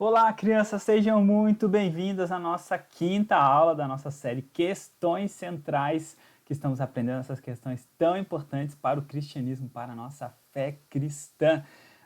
Olá, crianças, sejam muito bem-vindas à nossa quinta aula da nossa série Questões Centrais, que estamos aprendendo essas questões tão importantes para o cristianismo, para a nossa fé cristã.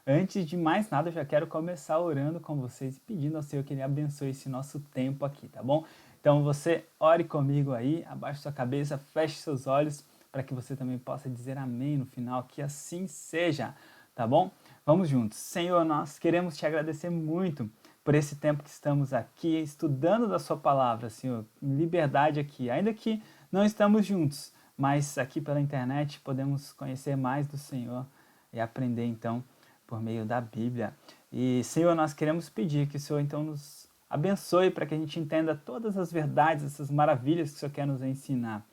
Antes de mais nada, eu já quero começar orando com vocês e pedindo ao Senhor que Ele abençoe esse nosso tempo aqui, tá bom? Então você ore comigo aí, abaixe sua cabeça, feche seus olhos, para que você também possa dizer amém no final, que assim seja, tá bom? Vamos juntos. Senhor, nós queremos te agradecer muito por esse tempo que estamos aqui, estudando da sua palavra, Senhor, em liberdade aqui, ainda que não estamos juntos, mas aqui pela internet podemos conhecer mais do Senhor e aprender então por meio da Bíblia. E, Senhor, nós queremos pedir que o Senhor então nos abençoe para que a gente entenda todas as verdades, essas maravilhas que o Senhor quer nos ensinar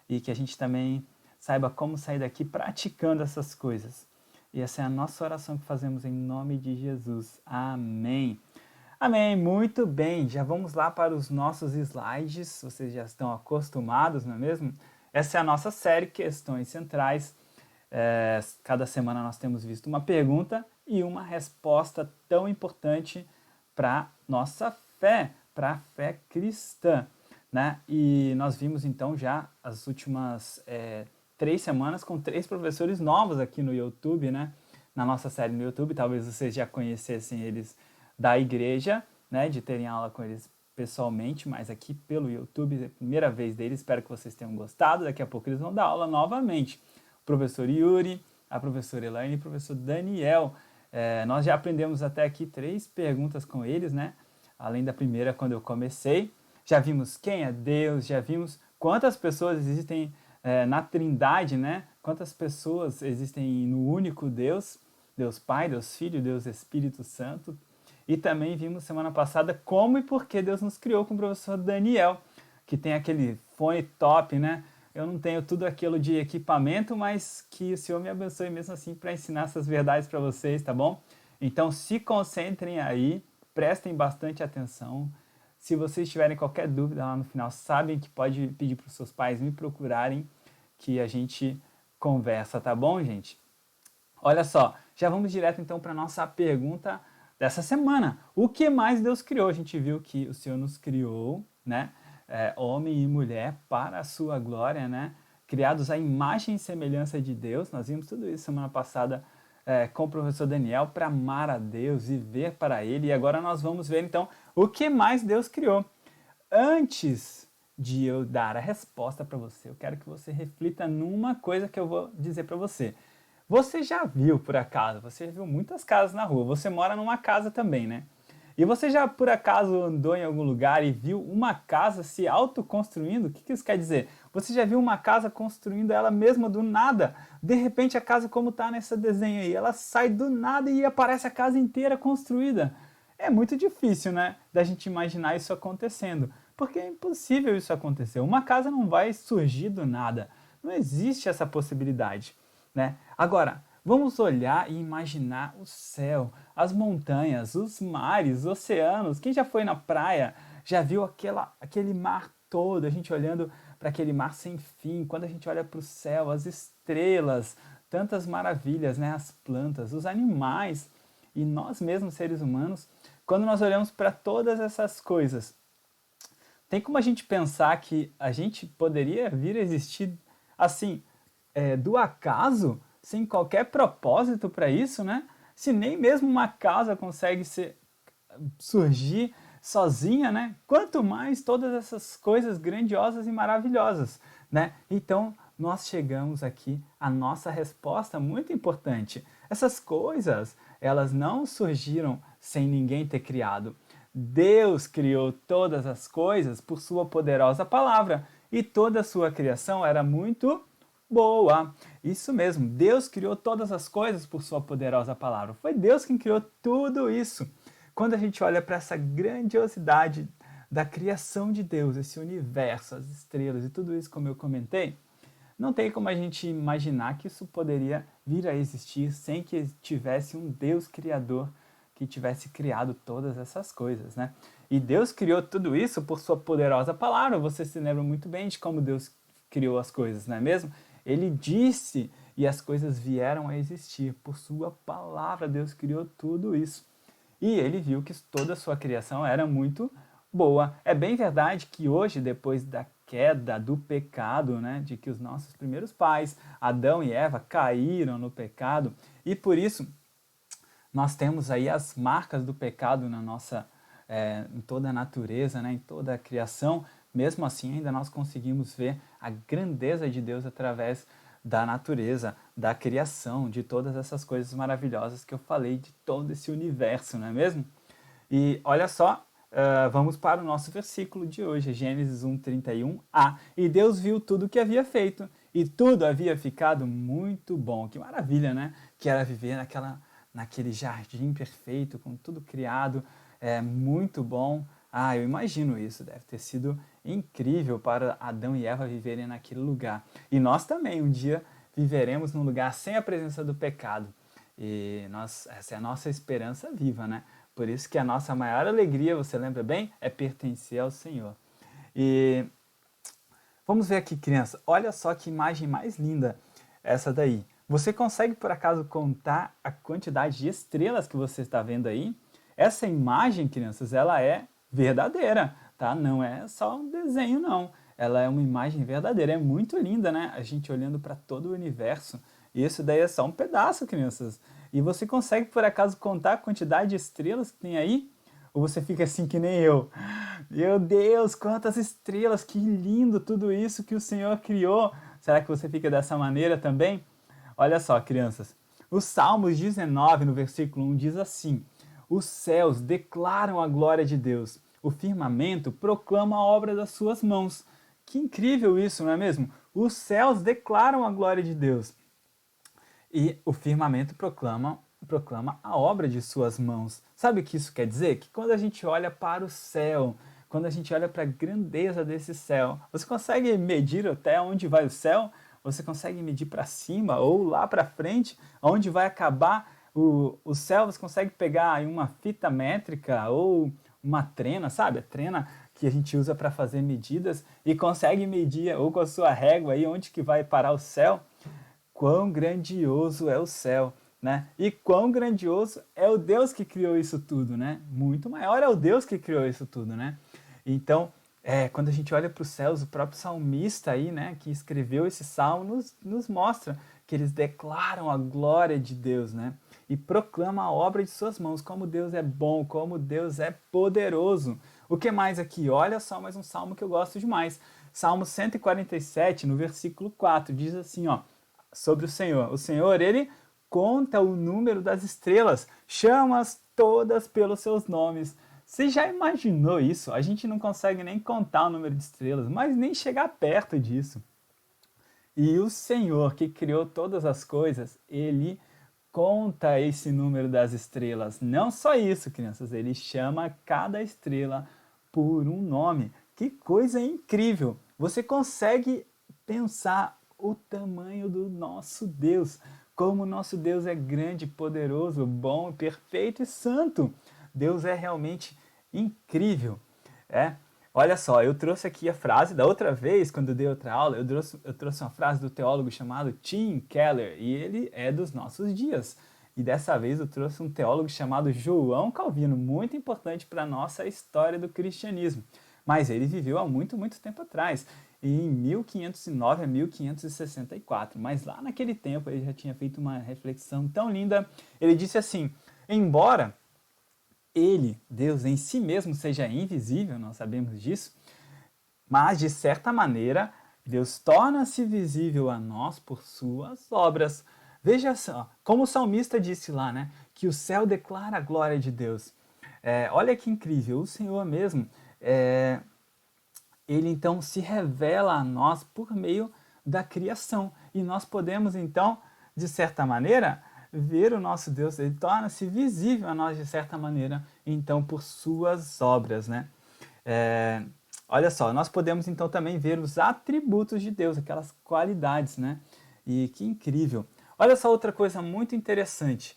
e que a gente também saiba como sair daqui praticando essas coisas. E essa é a nossa oração que fazemos em nome de Jesus. Amém. Amém, muito bem, já vamos lá para os nossos slides, vocês já estão acostumados, não é mesmo? Essa é a nossa série Questões Centrais. Cada semana nós temos visto uma pergunta e uma resposta tão importante para nossa fé, para a fé cristã, né? E nós vimos então já as últimas 3 semanas com 3 professores novos aqui no YouTube, né? Na nossa série no YouTube, talvez vocês já conhecessem eles da igreja, né, de terem aula com eles pessoalmente, mas aqui pelo YouTube, é a primeira vez deles, espero que vocês tenham gostado, daqui a pouco eles vão dar aula novamente. O professor Yuri, a professora Elaine e o professor Daniel. Nós já aprendemos até aqui 3 perguntas com eles, né, além da primeira quando eu comecei. Já vimos quem é Deus, já vimos quantas pessoas existem na Trindade, né, quantas pessoas existem no único Deus, Deus Pai, Deus Filho, Deus Espírito Santo. E também vimos semana passada como e por que Deus nos criou com o professor Daniel, que tem aquele fone top, né? Eu não tenho tudo aquilo de equipamento, mas que o Senhor me abençoe mesmo assim para ensinar essas verdades para vocês, tá bom? Então se concentrem aí, prestem bastante atenção. Se vocês tiverem qualquer dúvida lá no final, sabem que pode pedir para os seus pais me procurarem, que a gente conversa, tá bom, gente? Olha só, já vamos direto então para a nossa pergunta dessa semana. O que mais Deus criou? A gente viu que o Senhor nos criou, né? Homem e mulher para a sua glória, né? Criados à imagem e semelhança de Deus. Nós vimos tudo isso semana passada com o professor Daniel para amar a Deus, viver para Ele. E agora nós vamos ver então o que mais Deus criou. Antes de eu dar a resposta para você, eu quero que você reflita numa coisa que eu vou dizer para você. Você já viu, por acaso, você já viu muitas casas na rua, você mora numa casa também, né? E você já, por acaso, andou em algum lugar e viu uma casa se autoconstruindo? O que isso quer dizer? Você já viu uma casa construindo ela mesma do nada? De repente a casa, como está nesse desenho aí, ela sai do nada e aparece a casa inteira construída. É muito difícil, né, da gente imaginar isso acontecendo, porque é impossível isso acontecer. Uma casa não vai surgir do nada, não existe essa possibilidade, né? Agora, vamos olhar e imaginar o céu, as montanhas, os mares, os oceanos. Quem já foi na praia, já viu aquele mar todo, a gente olhando para aquele mar sem fim, quando a gente olha para o céu, as estrelas, tantas maravilhas, né? As plantas, os animais e nós mesmos, seres humanos, quando nós olhamos para todas essas coisas, tem como a gente pensar que a gente poderia vir a existir assim, do acaso, sem qualquer propósito para isso, né? Se nem mesmo uma casa consegue surgir sozinha, né? Quanto mais todas essas coisas grandiosas e maravilhosas, né? Então, nós chegamos aqui à nossa resposta muito importante. Essas coisas, elas não surgiram sem ninguém ter criado. Deus criou todas as coisas por sua poderosa palavra e toda a sua criação era muito boa. Isso mesmo, Deus criou todas as coisas por sua poderosa palavra. Foi Deus quem criou tudo isso. Quando a gente olha para essa grandiosidade da criação de Deus, esse universo, as estrelas e tudo isso, como eu comentei, não tem como a gente imaginar que isso poderia vir a existir sem que tivesse um Deus criador que tivesse criado todas essas coisas, né? E Deus criou tudo isso por sua poderosa palavra. Você se lembra muito bem de como Deus criou as coisas, não é mesmo? Ele disse e as coisas vieram a existir por sua palavra. Deus criou tudo isso. e ele viu que toda a sua criação era muito boa. É bem verdade que hoje, depois da queda, do pecado, né, de que os nossos primeiros pais, Adão e Eva, caíram no pecado, e por isso nós temos aí as marcas do pecado na nossa, em toda a natureza, né, em toda a criação. Mesmo assim, ainda nós conseguimos ver a grandeza de Deus através da natureza, da criação, de todas essas coisas maravilhosas que eu falei, de todo esse universo, não é mesmo? E olha só, vamos para o nosso versículo de hoje, Gênesis 1:31a. E Deus viu tudo o que havia feito, e tudo havia ficado muito bom. Que maravilha, né? Que era viver naquele jardim perfeito, com tudo criado, muito bom. Ah, eu imagino isso, deve ter sido incrível para Adão e Eva viverem naquele lugar. E nós também, um dia, viveremos num lugar sem a presença do pecado. E essa é a nossa esperança viva, né? Por isso que a nossa maior alegria, você lembra bem, é pertencer ao Senhor. E vamos ver aqui, criança. Olha só que imagem mais linda essa daí. Você consegue, por acaso, contar a quantidade de estrelas que você está vendo aí? Essa imagem, crianças, ela é verdadeira, tá? Não é só um desenho, não. Ela é uma imagem verdadeira. É muito linda, né? A gente olhando para todo o universo. E isso daí é só um pedaço, crianças. E você consegue, por acaso, contar a quantidade de estrelas que tem aí? Ou você fica assim que nem eu? Meu Deus, quantas estrelas, que lindo tudo isso que o Senhor criou. Será que você fica dessa maneira também? Olha só, crianças. O Salmos 19, no versículo 1, diz assim: os céus declaram a glória de Deus, o firmamento proclama a obra das suas mãos. Que incrível isso, não é mesmo? Os céus declaram a glória de Deus e o firmamento proclama a obra de suas mãos. Sabe o que isso quer dizer? Que quando a gente olha para o céu, quando a gente olha para a grandeza desse céu, você consegue medir até onde vai o céu? Você consegue medir para cima ou lá para frente, onde vai acabar o céu? Você consegue pegar aí uma fita métrica ou uma trena, sabe? A trena que a gente usa para fazer medidas e consegue medir ou com a sua régua aí onde que vai parar o céu? Quão grandioso é o céu, né? E quão grandioso é o Deus que criou isso tudo, né? Muito maior é o Deus que criou isso tudo, né? Então, quando a gente olha para os céus, o próprio salmista aí, né, que escreveu esse salmo, nos mostra que eles declaram a glória de Deus, né? E proclamam a obra de suas mãos, como Deus é bom, como Deus é poderoso. O que mais aqui? Olha só mais um salmo que eu gosto demais. Salmo 147, no versículo 4, diz assim, ó, sobre o Senhor. O Senhor, ele conta o número das estrelas, chama-as todas pelos seus nomes. Você já imaginou isso? A gente não consegue nem contar o número de estrelas, mas nem chegar perto disso. E o Senhor, que criou todas as coisas, ele conta esse número das estrelas. Não só isso, crianças, ele chama cada estrela por um nome. Que coisa incrível! Você consegue pensar o tamanho do nosso Deus, como o nosso Deus é grande, poderoso, bom, perfeito e santo. Deus é realmente incrível. Olha só, eu trouxe aqui a frase da outra vez, quando eu dei outra aula, eu trouxe uma frase do teólogo chamado Tim Keller, e ele é dos nossos dias. E dessa vez eu trouxe um teólogo chamado João Calvino, muito importante para a nossa história do cristianismo. Mas ele viveu há muito, muito tempo atrás, em 1509 a 1564. Mas lá naquele tempo ele já tinha feito uma reflexão tão linda. Ele disse assim: embora ele, Deus em si mesmo, seja invisível, nós sabemos disso, mas de certa maneira Deus torna-se visível a nós por suas obras. Veja só, como o salmista disse lá, né, que o céu declara a glória de Deus. Olha que incrível, o Senhor mesmo, ele então se revela a nós por meio da criação. E nós podemos então, de certa maneira, ver o nosso Deus, ele torna-se visível a nós de certa maneira, então por suas obras, né? Olha só, nós podemos então também ver os atributos de Deus, aquelas qualidades, né? E que incrível. Olha só outra coisa muito interessante.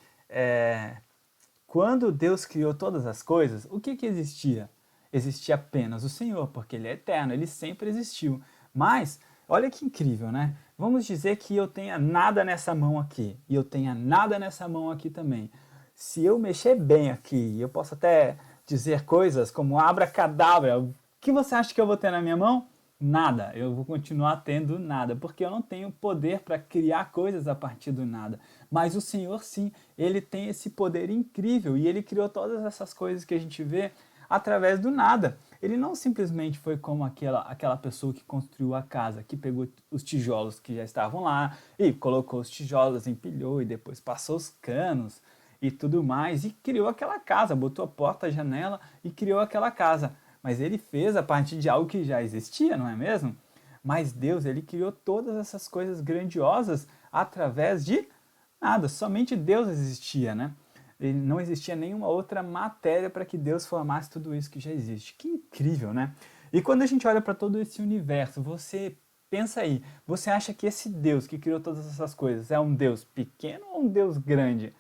Quando Deus criou todas as coisas, o que existia? Existia apenas o Senhor, porque Ele é eterno, Ele sempre existiu. Mas, olha que incrível, né? Vamos dizer que eu tenha nada nessa mão aqui, e eu tenha nada nessa mão aqui também. se eu mexer bem aqui, eu posso até dizer coisas como abracadabra, o que você acha que eu vou ter na minha mão? Nada, eu vou continuar tendo nada, porque eu não tenho poder para criar coisas a partir do nada. Mas o Senhor, sim, ele tem esse poder incrível e ele criou todas essas coisas que a gente vê através do nada. Ele não simplesmente foi como aquela pessoa que construiu a casa, que pegou os tijolos que já estavam lá e colocou os tijolos, empilhou e depois passou os canos e tudo mais e criou aquela casa, botou a porta, a janela e criou aquela casa. Mas ele fez a partir de algo que já existia, não é mesmo? Mas Deus, ele criou todas essas coisas grandiosas através de nada. Somente Deus existia, né? E não existia nenhuma outra matéria para que Deus formasse tudo isso que já existe. Que incrível, né? E quando a gente olha para todo esse universo, você pensa aí, você acha que esse Deus que criou todas essas coisas é um Deus pequeno ou um Deus grande?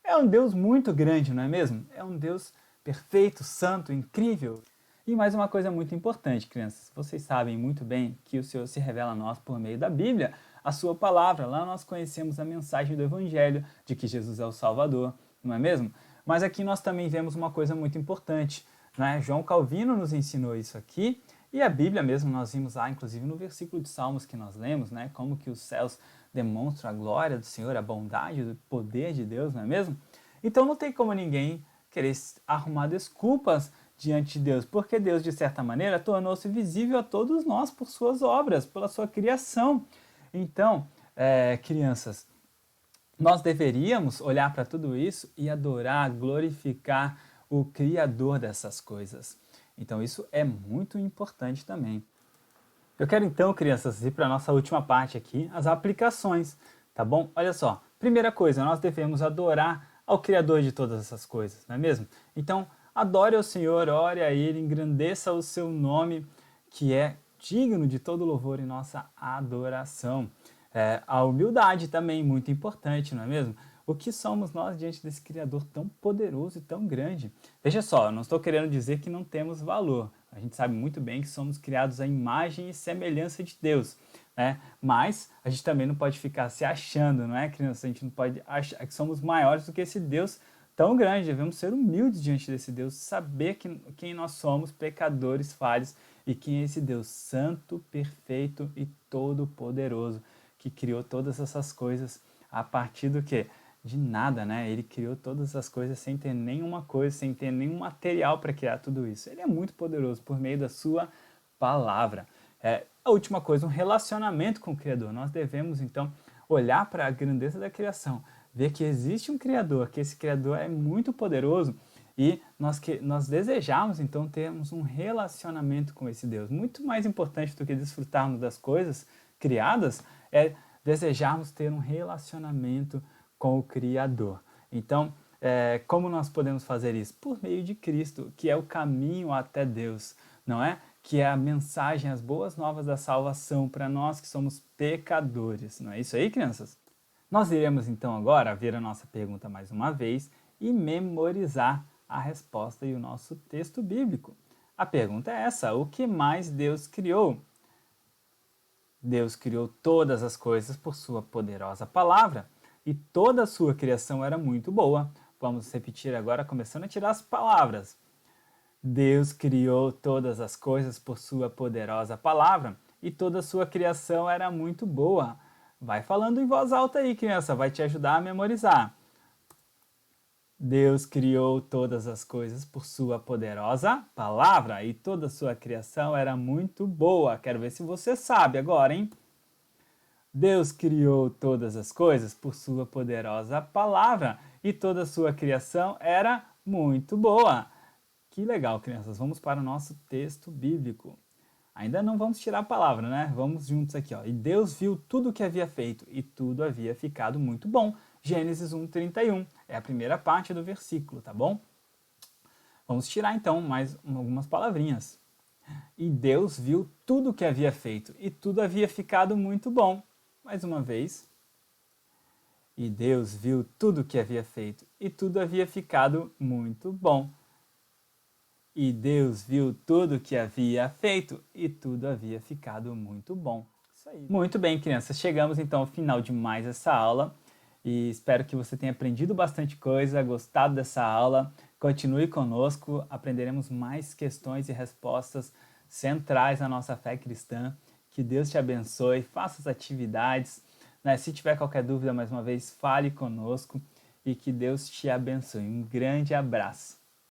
É um Deus muito grande, não é mesmo? É um Deus perfeito, santo, incrível. E mais uma coisa muito importante, crianças. Vocês sabem muito bem que o Senhor se revela a nós por meio da Bíblia, a sua palavra. Lá nós conhecemos a mensagem do Evangelho, de que Jesus é o Salvador, não é mesmo? Mas aqui nós também vemos uma coisa muito importante, né? João Calvino nos ensinou isso aqui, e a Bíblia mesmo, nós vimos lá, inclusive no versículo de Salmos que nós lemos, né? Como que os céus demonstram a glória do Senhor, a bondade, o poder de Deus, não é mesmo? Então não tem como ninguém querer arrumar desculpas diante de Deus, porque Deus, de certa maneira, tornou-se visível a todos nós por suas obras, pela sua criação. Então, crianças, nós deveríamos olhar para tudo isso e adorar, glorificar o Criador dessas coisas. Então, isso é muito importante também. Eu quero então, crianças, ir para a nossa última parte aqui, as aplicações, tá bom? Olha só, primeira coisa, nós devemos adorar ao Criador de todas essas coisas, não é mesmo? Então, adore ao Senhor, ore a Ele, engrandeça o seu nome, que é digno de todo louvor em nossa adoração. A humildade também, muito importante, não é mesmo? O que somos nós diante desse Criador tão poderoso e tão grande? Veja só, eu não estou querendo dizer que não temos valor. A gente sabe muito bem que somos criados à imagem e semelhança de Deus, né? Mas a gente também não pode ficar se achando, não é, criança? A gente não pode achar que somos maiores do que esse Deus tão grande. Devemos ser humildes diante desse Deus, saber quem nós somos, pecadores falhos, e quem é esse Deus santo, perfeito e todo-poderoso, que criou todas essas coisas a partir do quê? De nada, né? Ele criou todas as coisas sem ter nenhuma coisa, sem ter nenhum material para criar tudo isso. Ele é muito poderoso por meio da sua palavra. A última coisa, um relacionamento com o Criador. Nós devemos, então, olhar para a grandeza da criação, ver que existe um Criador, que esse Criador é muito poderoso e nós desejamos, então, termos um relacionamento com esse Deus. Muito mais importante do que desfrutarmos das coisas criadas é desejarmos ter um relacionamento com o Criador. Então, como nós podemos fazer isso? Por meio de Cristo, que é o caminho até Deus, não é? Que é a mensagem, as boas novas da salvação para nós que somos pecadores. Não é isso aí, crianças? Nós iremos então agora ver a nossa pergunta mais uma vez e memorizar a resposta e o nosso texto bíblico. A pergunta é essa: o que mais Deus criou? Deus criou todas as coisas por sua poderosa palavra e toda a sua criação era muito boa. Vamos repetir agora, começando a tirar as palavras. Deus criou todas as coisas por sua poderosa palavra e toda a sua criação era muito boa. Vai falando em voz alta aí, criança, vai te ajudar a memorizar. Deus criou todas as coisas por sua poderosa palavra e toda a sua criação era muito boa. Quero ver se você sabe agora, hein? Deus criou todas as coisas por sua poderosa palavra e toda a sua criação era muito boa. Que legal, crianças. Vamos para o nosso texto bíblico. Ainda não vamos tirar a palavra, né? Vamos juntos aqui, ó. E Deus viu tudo o que havia feito e tudo havia ficado muito bom. Gênesis 1:31. É a primeira parte do versículo, tá bom? Vamos tirar então mais algumas palavrinhas. E Deus viu tudo o que havia feito e tudo havia ficado muito bom. Mais uma vez. E Deus viu tudo o que havia feito e tudo havia ficado muito bom. E Deus viu tudo o que havia feito e tudo havia ficado muito bom. Isso aí. Muito bem, crianças. Chegamos então ao final de mais essa aula. e espero que você tenha aprendido bastante coisa, gostado dessa aula. Continue conosco, aprenderemos mais questões e respostas centrais na nossa fé cristã. Que Deus te abençoe, faça as atividades, né? Se tiver qualquer dúvida, mais uma vez, fale conosco e que Deus te abençoe. Um grande abraço.